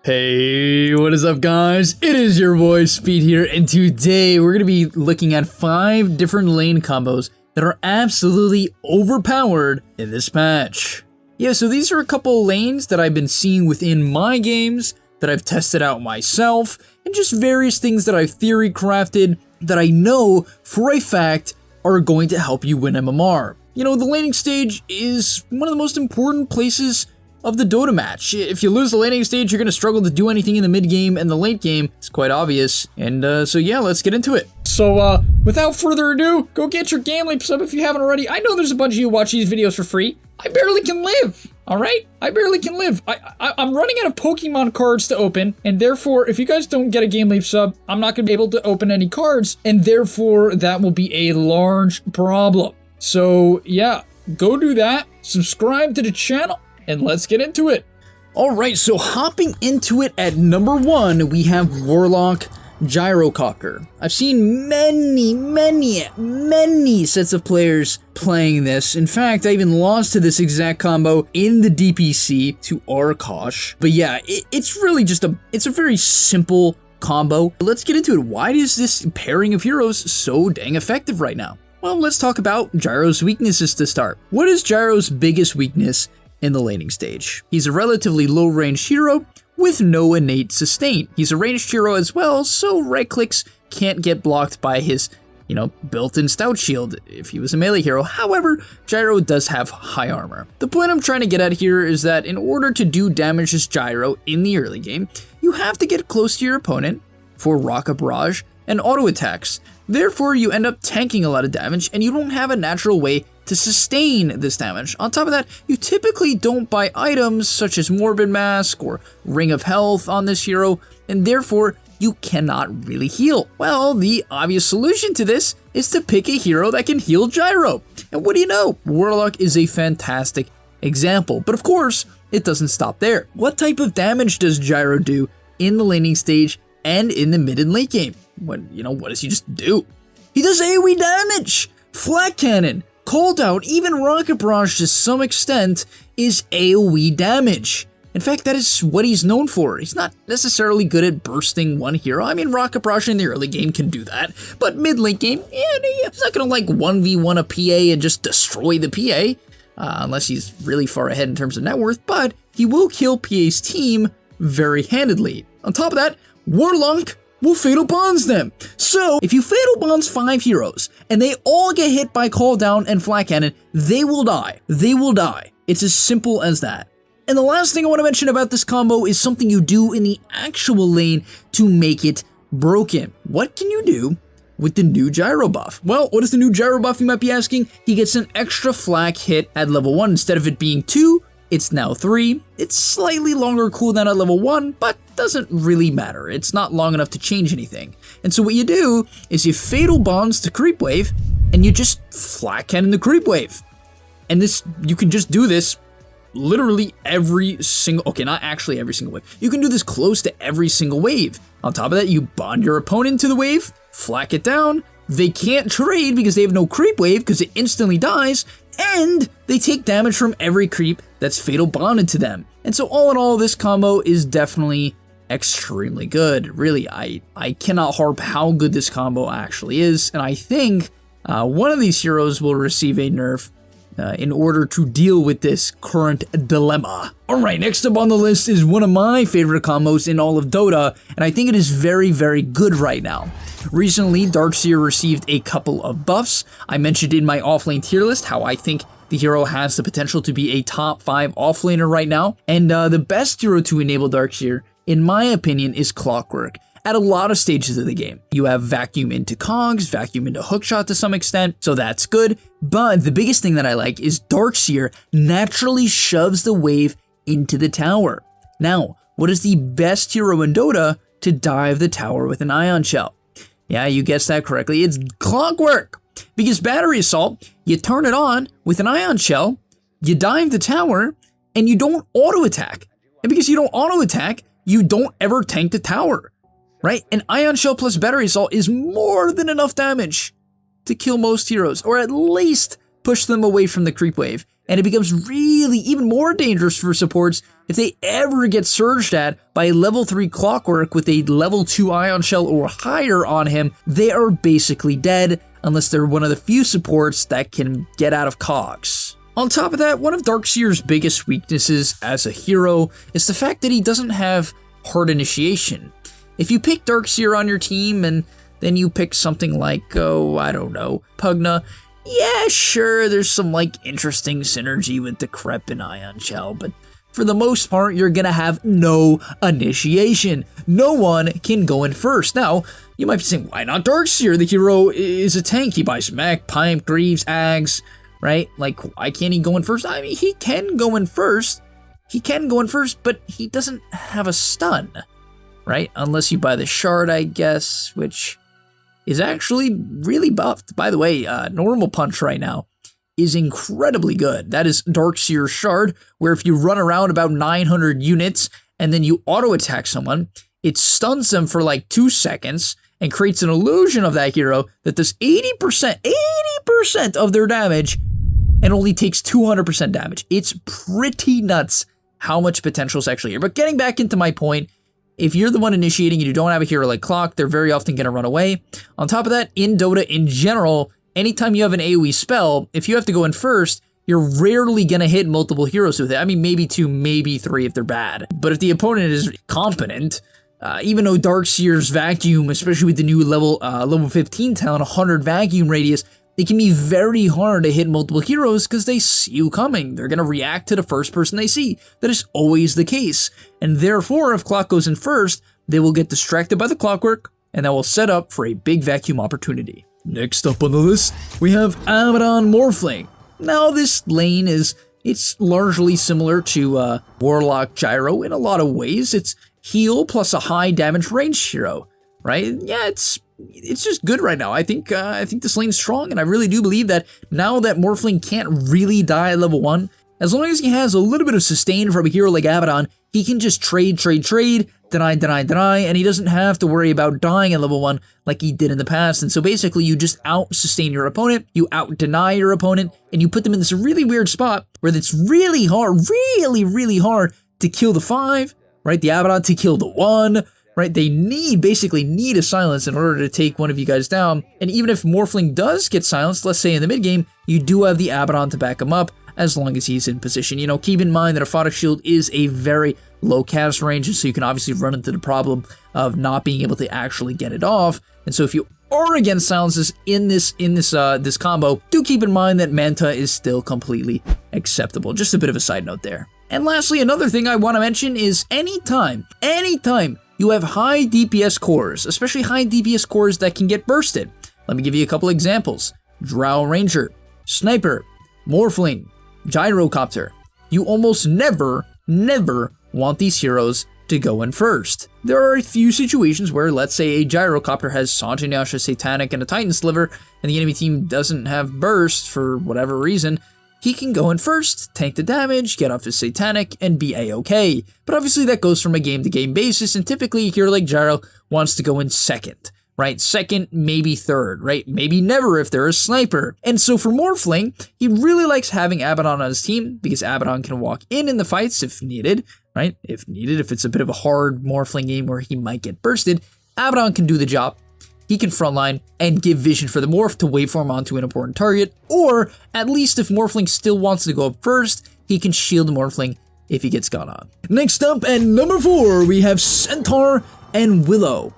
Hey, what is up guys? It is your boy Speed here, and today we're going to be looking at 5 different lane combos that are absolutely overpowered in this patch. Yeah, so these are a couple lanes that I've been seeing within my games, that I've tested out myself, and just various things that I've theory crafted that I know for a fact are going to help you win MMR. You know, the laning stage is one of the most important places of the Dota match. If you lose the laning stage, you're going to struggle to do anything in the mid game and the late game. It's quite obvious. And so yeah, let's get into it. So without further ado, go get your gameleap sub if you haven't already. I know there's a bunch of you who watch these videos for free. I barely can live, all right? I barely can live. I'm running out of Pokemon cards to open, and therefore, if you guys don't get a gameleap sub, I'm not going to be able to open any cards, and therefore, that will be a large problem. So yeah, go do that, subscribe to the channel, and let's get into it. Alright, so hopping into it at number 1, we have Warlock Gyrococker. I've seen many sets of players playing this. In fact, I even lost to this exact combo in the DPC to Arkosh. But yeah, it's really just it's a very simple combo. Let's get into it. Why is this pairing of heroes so dang effective right now? Well, let's talk about Gyro's weaknesses to start. What is Gyro's biggest weakness in the laning stage? He's a relatively low range hero with no innate sustain. He's a ranged hero as well, so right clicks can't get blocked by his, built-in stout shield if he was a melee hero. However, Gyro does have high armor. The point I'm trying to get at here is that in order to do damage as Gyro in the early game, you have to get close to your opponent for rocket barrage and auto attacks. Therefore, you end up tanking a lot of damage, and you don't have a natural way to sustain this damage. On top of that, you typically don't buy items such as Morbid Mask or Ring of Health on this hero, and therefore, you cannot really heal. Well, the obvious solution to this is to pick a hero that can heal Gyro. And what do you know? Warlock is a fantastic example. But of course, it doesn't stop there. What type of damage does Gyro do in the laning stage and in the mid and late game? What does he just do? He does AoE damage! Flat Cannon, Cold Out, even Rocket Barrage to some extent is AoE damage. In fact, that is what he's known for. He's not necessarily good at bursting one hero. I mean, Rocket Barrage in the early game can do that, but mid-late game, he's not gonna 1v1 a PA and just destroy the PA, unless he's really far ahead in terms of net worth, but he will kill PA's team very handedly. On top of that, Warlock will Fatal Bonds them. So, if you Fatal Bonds 5 heroes, and they all get hit by Call Down and Flat Cannon, they will die. They will die. It's as simple as that. And the last thing I want to mention about this combo is something you do in the actual lane to make it broken. What can you do with the new Gyro buff? Well, what is the new Gyro buff, you might be asking? He gets an extra flak hit at level 1. Instead of it being 2, it's now 3. It's slightly longer cooldown at level 1, but doesn't really matter. It's not long enough to change anything. And so what you do is you Fatal Bonds to Creep Wave, and you just Flat Cannon the Creep Wave. And you can just do this literally every single, okay, not actually every single wave. You can do this close to every single wave. On top of that, you bond your opponent to the wave, flack it down. They can't trade because they have no Creep Wave because it instantly dies, and they take damage from every creep that's Fatal Bonded to them. And so all in all, this combo is definitely extremely good. Really, I cannot harp how good this combo actually is, and I think one of these heroes will receive a nerf in order to deal with this current dilemma. Alright, next up on the list is one of my favorite combos in all of Dota, and I think it is very, very good right now. Recently, Darkseer received a couple of buffs. I mentioned in my offlane tier list how I think the hero has the potential to be a top 5 offlaner right now, and the best hero to enable Darkseer, in my opinion, is Clockwork. At a lot of stages of the game, you have vacuum into cogs, vacuum into hookshot to some extent, so that's good. But the biggest thing that I like is Darkseer naturally shoves the wave into the tower. Now, what is the best hero in Dota to dive the tower with an Ion Shell? Yeah, you guessed that correctly, it's Clockwork. Because Battery Assault, you turn it on with an Ion Shell, you dive the tower, and you don't auto-attack. And because you don't auto-attack, you don't ever tank the tower. Right? An Ion Shell plus Battery Assault is more than enough damage to kill most heroes, or at least push them away from the creep wave. And it becomes really even more dangerous for supports if they ever get surged at by a level 3 Clockwork with a level 2 Ion Shell or higher on him. They are basically dead unless they're one of the few supports that can get out of cogs. On top of that, one of Darkseer's biggest weaknesses as a hero is the fact that he doesn't have hard initiation. If you pick Darkseer on your team and then you pick something like, oh, I don't know, Pugna, yeah, sure, there's some like interesting synergy with Decrep and Ion Shell, but for the most part, you're gonna have no initiation. No one can go in first. Now, you might be saying, why not Darkseer? The hero is a tank. He buys Mech, Pipe, Greaves, Ags, right? Like, why can't he go in first? I mean, he can go in first. He can go in first, but he doesn't have a stun, right? Unless you buy the Shard, I guess, which is actually really buffed. By the way, Normal Punch right now is incredibly good. That is Darkseer's Shard, where if you run around about 900 units and then you auto-attack someone, it stuns them for like 2 seconds and creates an illusion of that hero that does 80% of their damage and only takes 200% damage. It's pretty nuts how much potential is actually here. But getting back into my point, if you're the one initiating and you don't have a hero like Clock, they're very often going to run away. On top of that, in Dota in general, anytime you have an AoE spell, if you have to go in first, you're rarely going to hit multiple heroes with it. I mean, maybe 2, maybe 3 if they're bad. But if the opponent is competent, even though Darkseer's Vacuum, especially with the new level 15 talent, 100 Vacuum radius, it can be very hard to hit multiple heroes because they see you coming. They're going to react to the first person they see. That is always the case. And therefore, if Clock goes in first, they will get distracted by the Clockwork, and that will set up for a big Vacuum opportunity. Next up on the list, we have Abaddon Morphling. Now, this lane it's largely similar to Warlock Gyro in a lot of ways. It's heal plus a high damage range hero, right? Yeah, it's just good right now. I think this lane's strong, and I really do believe that now that Morphling can't really die at level 1, as long as he has a little bit of sustain from a hero like Abaddon, he can just trade, deny, and he doesn't have to worry about dying at level 1 like he did in the past. And so basically, you just out-sustain your opponent, you out-deny your opponent, and you put them in this really weird spot where it's really hard, really hard to kill the 5, right? The Abaddon to kill the 1, right? They basically need a silence in order to take one of you guys down. And even if Morphling does get silenced, let's say in the mid game, you do have the Abaddon to back him up as long as he's in position. You know, keep in mind that a Photic Shield is a very low cast range, so you can obviously run into the problem of not being able to actually get it off. And so if you are against silences in this combo, do keep in mind that Manta is still completely acceptable. Just a bit of a side note there. And lastly, another thing I want to mention is anytime you have high DPS cores, especially high DPS cores that can get bursted. Let me give you a couple examples. Drow Ranger, Sniper, Morphling, Gyrocopter. You almost never want these heroes to go in first. There are a few situations where, let's say, a Gyrocopter has Sanjinyasha, Satanic, and a Titan Sliver, and the enemy team doesn't have burst for whatever reason. He can go in first, tank the damage, get off his Satanic, and be a-okay. But obviously that goes from a game-to-game basis, and typically a hero like Gyro wants to go in second, right? Second, maybe third, right? Maybe never if they're a sniper. And so for Morphling, he really likes having Abaddon on his team because Abaddon can walk in the fights if needed, right? If it's a bit of a hard Morphling game where he might get bursted, Abaddon can do the job. He can frontline and give vision for the Morph to waveform onto an important target, or at least if Morphling still wants to go up first, he can shield the Morphling if he gets got on. Next up, at number 4, we have Centaur and Willow.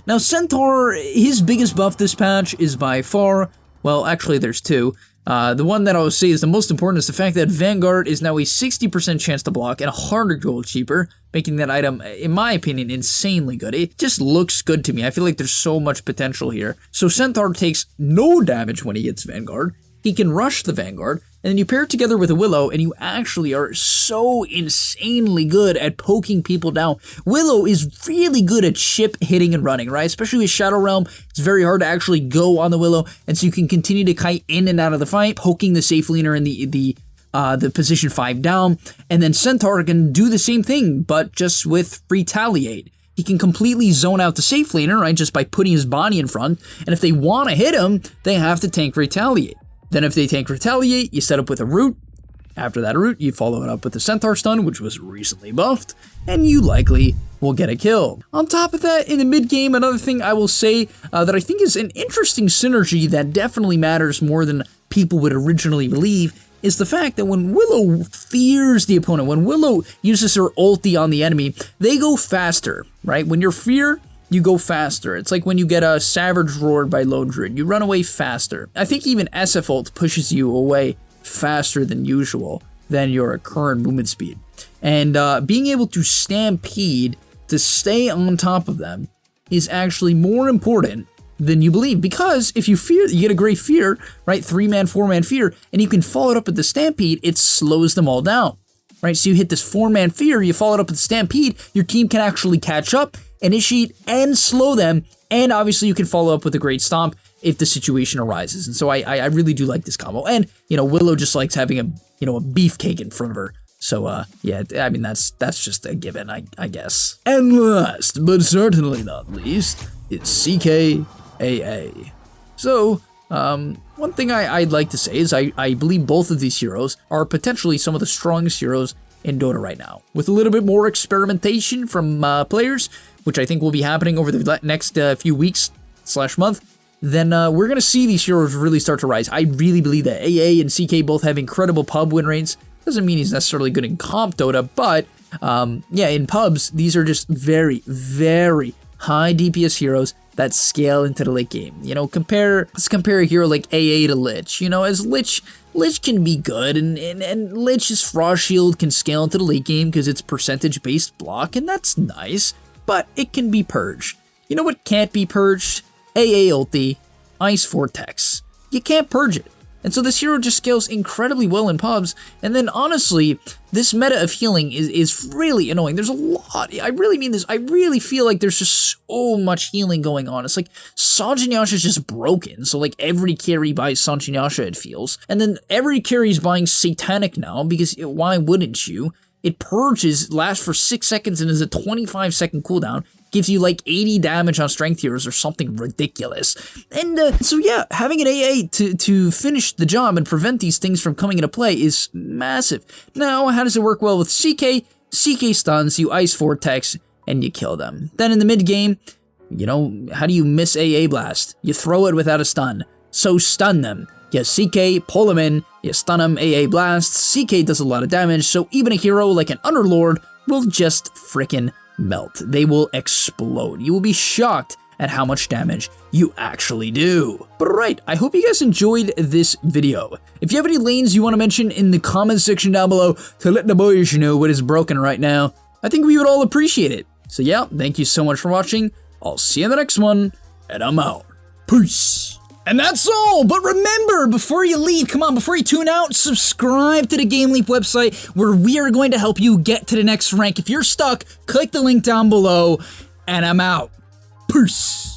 Now Centaur, his biggest buff this patch is by far, well actually there's 2. The one that I would say is the most important is the fact that Vanguard is now a 60% chance to block and 100 gold cheaper, making that item, in my opinion, insanely good. It just looks good to me. I feel like there's so much potential here. So Centaur takes no damage when he hits Vanguard. He can rush the Vanguard, and then you pair it together with a Willow, and you actually are so insanely good at poking people down. Willow is really good at ship hitting and running, right? Especially with Shadow Realm, it's very hard to actually go on the Willow, and so you can continue to kite in and out of the fight, poking the safe laner in the position 5 down, and then Centaur can do the same thing, but just with Retaliate. He can completely zone out the safe laner, right, just by putting his body in front, and if they want to hit him, they have to tank Retaliate. Then if they tank Retaliate, you set up with a root, After that route, you follow it up with the Centaur stun, which was recently buffed, and you likely will get a kill. On top of that, in the mid game, another thing I will say that I think is an interesting synergy that definitely matters more than people would originally believe is the fact that when Willow fears the opponent, when Willow uses her ulti on the enemy, they go faster, right? When you're fear, you go faster. It's like when you get a Savage Roared by Lone Druid, you run away faster. I think even SF ult pushes you away faster than usual than your current movement speed. And being able to stampede to stay on top of them is actually more important than you believe, because if you fear, you get a great fear, right? 3-man, 4-man fear, and you can follow it up with the stampede, it slows them all down, right? So you hit this 4-man fear, you follow it up with the stampede, your team can actually catch up, initiate, and slow them, and obviously you can follow up with a great stomp if the situation arises. And so I really do like this combo. And, you know, Willow just likes having a beefcake in front of her. So, yeah, I mean, that's just a given, I guess. And last, but certainly not least, is CKAA. So, one thing I'd like to say is I believe both of these heroes are potentially some of the strongest heroes in Dota right now. With a little bit more experimentation from players, which I think will be happening over the next few weeks / month, then we're going to see these heroes really start to rise. I really believe that AA and CK both have incredible pub win rates. Doesn't mean he's necessarily good in comp Dota, but yeah, in pubs, these are just very, very high DPS heroes that scale into the late game. You know, let's compare a hero like AA to Lich. You know, as Lich can be good, and Lich's Frost Shield can scale into the late game because it's percentage-based block, and that's nice, but it can be purged. You know what can't be purged? AA ulti, Ice Vortex. You can't purge it. And so this hero just scales incredibly well in pubs, and then honestly, this meta of healing is really annoying. There's a lot, I really mean this, I really feel like there's just so much healing going on. It's like Sanjin Yasha is just broken, so like every carry buys Sanjin Yasha, it feels. And then every carry is buying Satanic now, because why wouldn't you? It purges, lasts for 6 seconds, and is a 25-second cooldown. Gives you like 80 damage on strength heroes or something ridiculous. And so yeah, having an AA to finish the job and prevent these things from coming into play is massive. Now, how does it work well with CK? CK stuns, you Ice Vortex, and you kill them. Then in the mid game, you know, how do you miss AA Blast? You throw it without a stun. So stun them. You CK, pull them in, you stun them, AA Blast. CK does a lot of damage, so even a hero like an Underlord will just frickin' melt. They will explode. You will be shocked at how much damage you actually do. But alright, I hope you guys enjoyed this video. If you have any lanes you want to mention in the comments section down below to let the boys know what is broken right now, I think we would all appreciate it. So yeah, thank you so much for watching. I'll see you in the next one, and I'm out. Peace. And that's all, but remember, before you leave, come on, before you tune out, subscribe to the gameleap website where we are going to help you get to the next rank. If you're stuck, click the link down below, and I'm out. Peace.